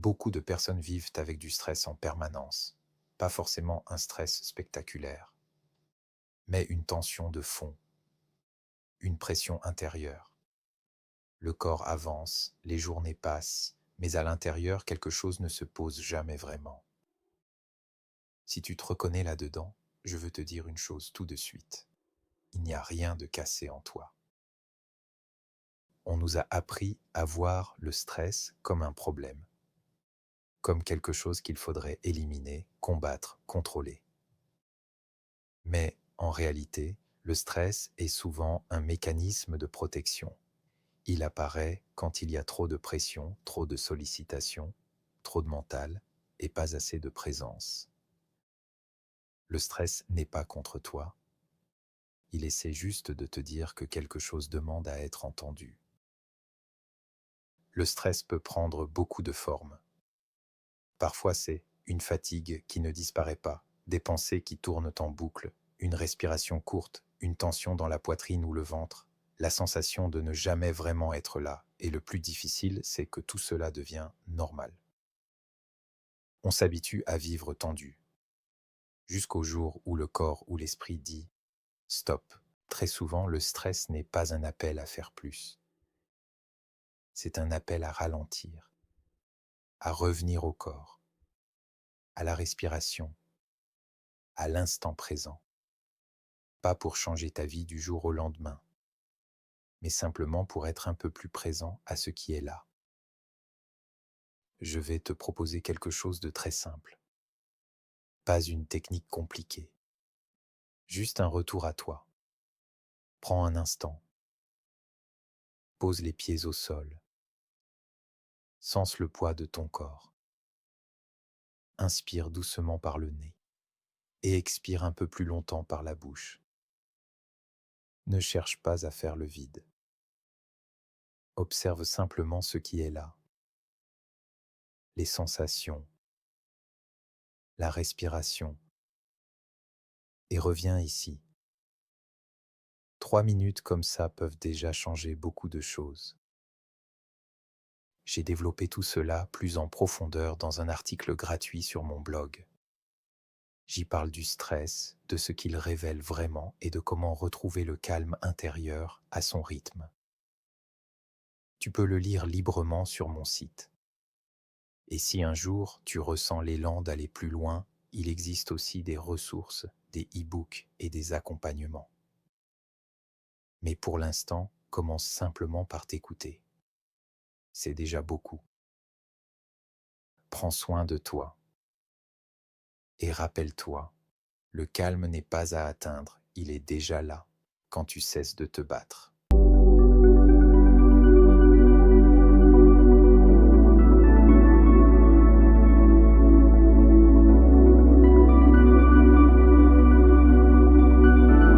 Beaucoup de personnes vivent avec du stress en permanence. Pas forcément un stress spectaculaire, mais une tension de fond, une pression intérieure. Le corps avance, les journées passent, mais à l'intérieur, quelque chose ne se pose jamais vraiment. Si tu te reconnais là-dedans, je veux te dire une chose tout de suite. Il n'y a rien de cassé en toi. On nous a appris à voir le stress comme un problème, comme quelque chose qu'il faudrait éliminer, combattre, contrôler. Mais en réalité, le stress est souvent un mécanisme de protection. Il apparaît quand il y a trop de pression, trop de sollicitations, trop de mental et pas assez de présence. Le stress n'est pas contre toi, il essaie juste de te dire que quelque chose demande à être entendu. Le stress peut prendre beaucoup de formes. Parfois c'est une fatigue qui ne disparaît pas, des pensées qui tournent en boucle, une respiration courte, une tension dans la poitrine ou le ventre, la sensation de ne jamais vraiment être là. Et le plus difficile, c'est que tout cela devient normal. On s'habitue à vivre tendu, jusqu'au jour où le corps ou l'esprit dit « stop ». Très souvent, le stress n'est pas un appel à faire plus. C'est un appel à ralentir, à revenir au corps, à la respiration, à l'instant présent. Pas pour changer ta vie du jour au lendemain, mais simplement pour être un peu plus présent à ce qui est là. Je vais te proposer quelque chose de très simple. Pas une technique compliquée. Juste un retour à toi. Prends un instant. Pose les pieds au sol. Sens le poids de ton corps. Inspire doucement par le nez et expire un peu plus longtemps par la bouche. Ne cherche pas à faire le vide. Observe simplement ce qui est là. Les sensations, la respiration. Et reviens ici. 3 minutes comme ça peuvent déjà changer beaucoup de choses. J'ai développé tout cela plus en profondeur dans un article gratuit sur mon blog. J'y parle du stress, de ce qu'il révèle vraiment et de comment retrouver le calme intérieur à son rythme. Tu peux le lire librement sur mon site. Et si un jour tu ressens l'élan d'aller plus loin, il existe aussi des ressources, des e-books et des accompagnements. Mais pour l'instant, commence simplement par t'écouter. C'est déjà beaucoup. Prends soin de toi. Et rappelle-toi, le calme n'est pas à atteindre, il est déjà là, quand tu cesses de te battre.